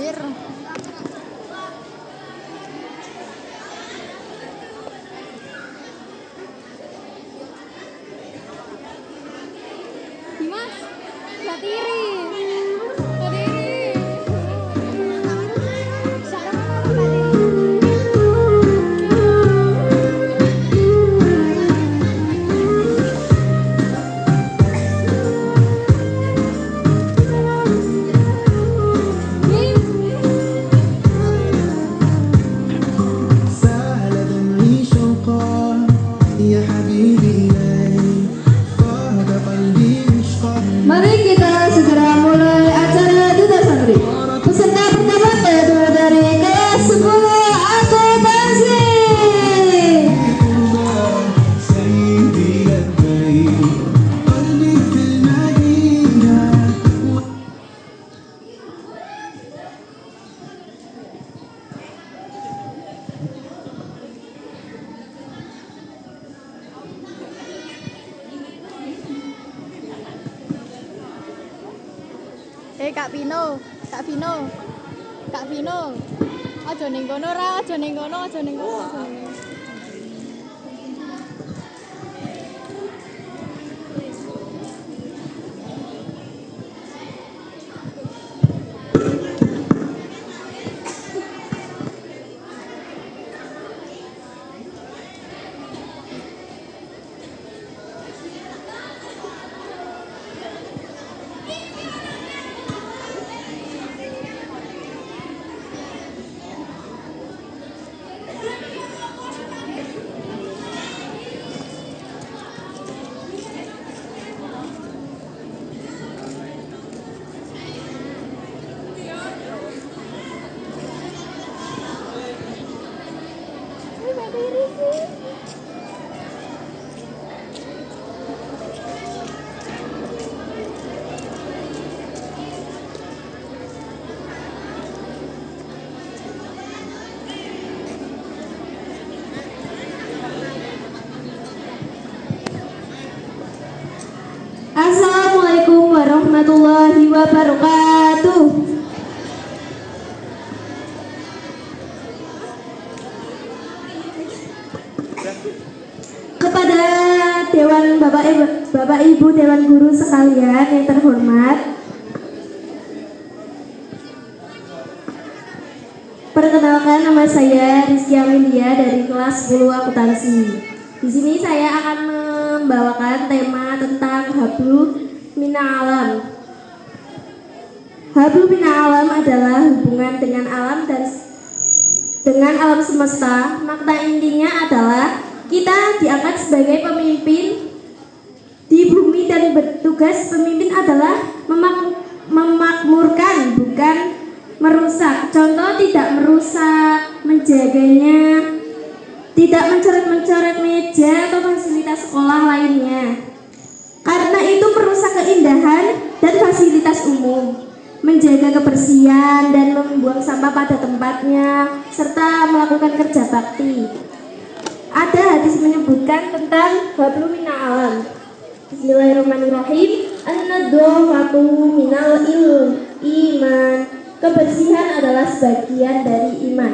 anjir. Dimas, Satiri. Mari kita segera mulai acara Duta Santri. Peserta pertama yaitu dari kelas 10 akuntansi. Kak Vino, Kak Vino, Kak Vino. Aja ning kono ra, aja ning kono, aja ning kono, aja ning kono. Assalamualaikum warahmatullahi wabarakatuh. Kepada Dewan Bapak Ibu Dewan Guru sekalian yang terhormat, perkenalkan nama saya Rizky Amelia dari kelas 10 akuntansi. Di sini saya akan membawakan tema tentang Hablu Mina Alam. Hablu Mina Alam adalah hubungan dengan alam dan dengan alam semesta. Makna intinya adalah kita diangkat sebagai pemimpin di bumi dan bertugas pemimpin adalah memakmurkan, bukan merusak. Contoh, tidak merusak, menjaganya, tidak mencoret-mencoret meja atau fasilitas sekolah lainnya. Karena itu merusak keindahan dan fasilitas umum, menjaga kebersihan dan membuang sampah pada tempatnya, serta melakukan kerja bakti. Ada hadis menyebutkan tentang hablu mina alam. Bismillahirrahmanirrahim. An-nadhafatu minal iman. Kebersihan adalah sebagian dari iman.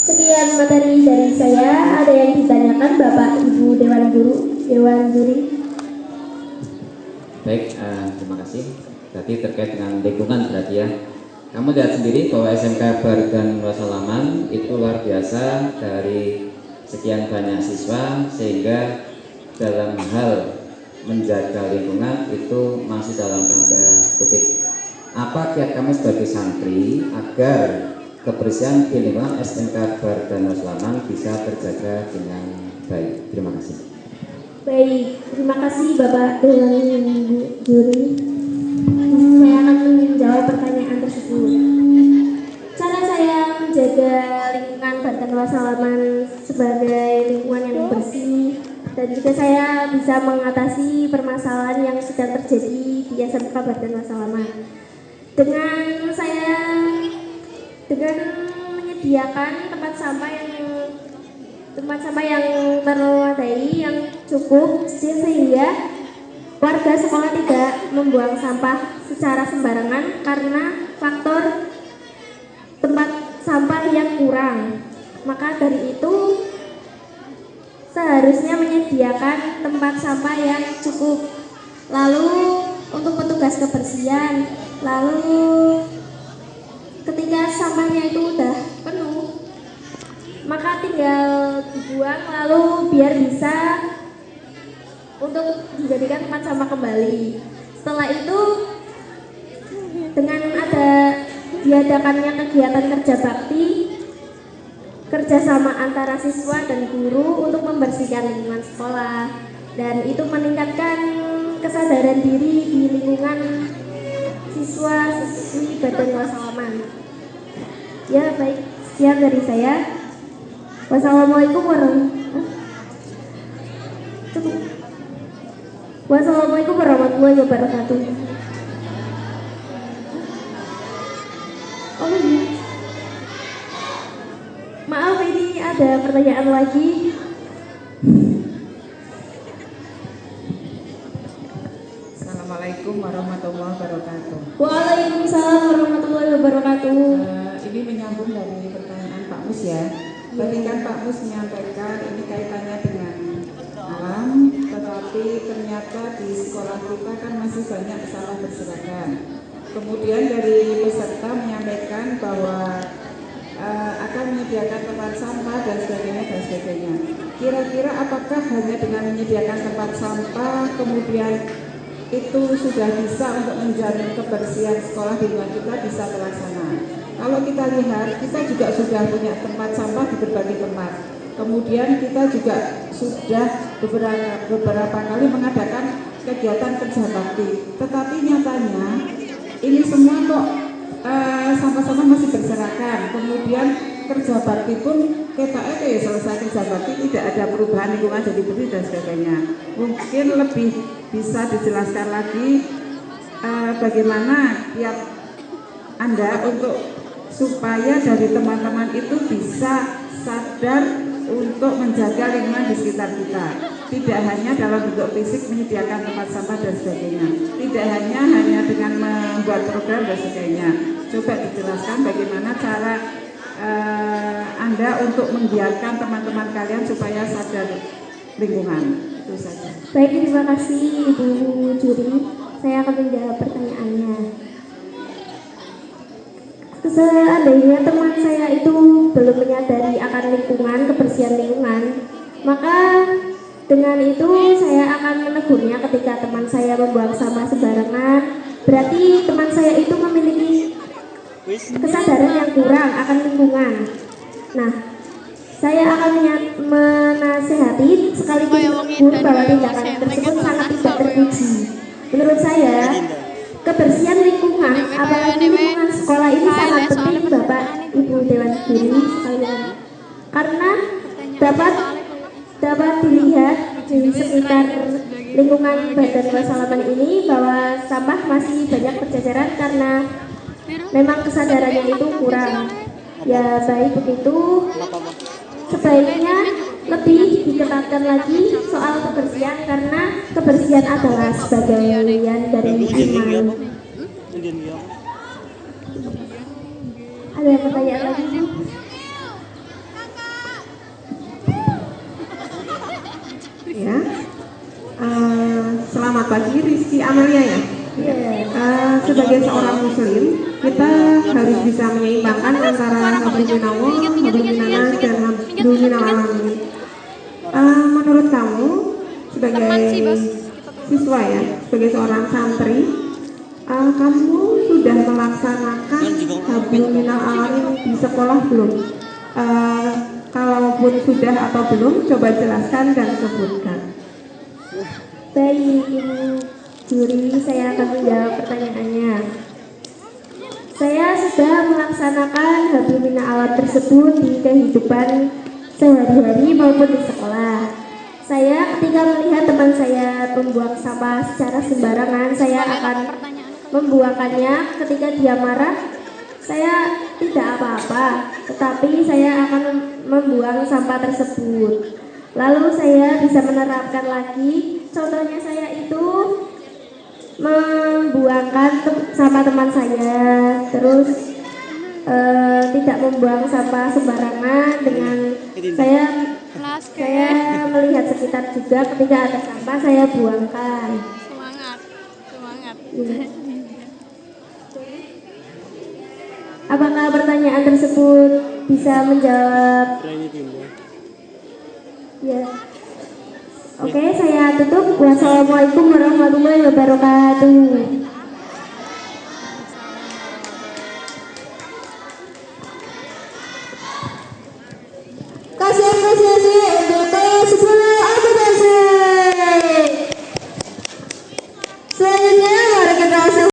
Sekian materi dari saya. Ada yang ditanyakan Bapak Ibu Dewan Juri? Baik, terima kasih. Tadi terkait dengan lingkungan berarti ya. Kamu lihat sendiri bahwa SMK Bardan Wasalaman itu luar biasa dari sekian banyak siswa, sehingga dalam hal menjaga lingkungan itu masih dalam tanda kutip. Apa kiat kamu sebagai santri agar kebersihan di lingkungan SMK Bardan Wasalaman bisa terjaga dengan baik? Terima kasih. Baik, terima kasih Bapak Dewan Juri. Saya akan menjawab pertanyaan tersebut. Cara saya menjaga lingkungan Bardan Wasalaman sebagai lingkungan yang bersih, dan juga saya bisa mengatasi permasalahan yang sedang terjadi di SMK Bardan Wasalaman dengan menyediakan tempat sampah yang tempat sampah yang terwadai, yang cukup, sehingga warga sekolah tidak membuang sampah secara sembarangan karena faktor tempat sampah yang kurang. Maka dari itu seharusnya menyediakan tempat sampah yang cukup. Lalu untuk petugas kebersihan, lalu ketika sampahnya itu udah penuh, maka tinggal dibuang lalu biar bisa untuk dijadikan tempat sampah kembali. Setelah itu dengan ada diadakannya kegiatan kerja bakti, kerjasama antara siswa dan guru untuk membersihkan lingkungan sekolah, dan itu meningkatkan kesadaran diri di lingkungan siswa-siswi Badan Wasalaman. Ya baik, sekian dari saya. Wassalamualaikum warahmatullahi wabarakatuh. Oh iya. Maaf, ini ada pertanyaan lagi. Assalamualaikum warahmatullahi wabarakatuh. Waalaikumsalam warahmatullahi wabarakatuh. Ini menyambung dari pertanyaan Pak Mus ya. Tadi kan Pak Mus menyampaikan ini kaitannya dengan alam, tetapi ternyata di sekolah kita kan masih banyak sampah berserakan. Kemudian dari peserta menyampaikan bahwa akan menyediakan tempat sampah dan sebagainya dan sebagainya. Kira-kira apakah hanya dengan menyediakan tempat sampah kemudian itu sudah bisa untuk menjamin kebersihan sekolah di luar kita bisa terlaksana? Kalau kita lihat, kita juga sudah punya tempat sampah di berbagai tempat. Kemudian kita juga sudah beberapa kali mengadakan kegiatan kerja bakti. Tetapi nyatanya ini semua kok sampah-sampah masih berserakan. Kemudian kerja bakti pun kita selesai kerja bakti tidak ada perubahan lingkungan jadi bersih dan sebagainya. Mungkin lebih bisa dijelaskan lagi bagaimana tiap Anda untuk supaya dari teman-teman itu bisa sadar untuk menjaga lingkungan di sekitar kita. Tidak hanya dalam bentuk fisik menyediakan tempat sampah dan sebagainya. Tidak hanya dengan membuat program dan sebagainya. Coba dijelaskan bagaimana cara Anda untuk membiarkan teman-teman kalian supaya sadar lingkungan. Itu saja. Baik, terima kasih Ibu Juri. Saya akan menjawab pertanyaannya. Seandainya teman saya itu belum menyadari akan lingkungan, kebersihan lingkungan, maka dengan itu saya akan menegurnya ketika teman saya membuang sampah sembarangan. Berarti teman saya itu memiliki kesadaran yang kurang akan lingkungan. Nah, saya akan menasehati sekaligus menegur bahwa tindakan tersebut sangat tidak terpuji. Menurut saya, kebersihan lingkungan, apalagi lingkungan sekolah ini sangat penting Bapak Ibu Dewan Guru sekalian, karena dapat dilihat di sekitar lingkungan Badan Wasalaman ini bahwa sampah masih banyak berceceran karena memang kesadarannya itu kurang. Ya baik begitu, sebaiknya lebih diketatkan lagi soal kebersihan karena kebersihan adalah sebagian dari iman. Ada pertanyaan lagi? Ya, selamat pagi Rizky Amelia ya. Sebagai seorang muslim, kita harus bisa menyeimbangkan antara hablum minallah, hablum minannas, dan hablum minal alamin. Menurut kamu sebagai siswa ya, sebagai seorang santri, kamu sudah melaksanakan hablum minal alamin di sekolah belum? Kalaupun sudah atau belum, coba jelaskan dan sebutkan. Baik, Ibu Juri, saya akan menjawab pertanyaannya. Saya sudah melaksanakan hablum minal alam tersebut di kehidupan sehari-hari maupun di sekolah. Saya ketika melihat teman saya membuang sampah secara sembarangan, saya akan membuangkannya. Ketika dia marah, saya tidak apa-apa, tetapi saya akan membuang sampah tersebut. Lalu saya bisa menerapkan lagi. Contohnya saya itu membuangkan sampah teman saya, terus tidak membuang sampah sembarangan. Dengan saya melihat sekitar juga, ketika ada sampah saya buangkan. Semangat. Apakah pertanyaan tersebut bisa menjawab? Ya. Oke, saya tutup. Wassalamualaikum warahmatullahi wabarakatuh. Kasih apresiasi untuk T10 akuntansi. Selanjutnya mari kita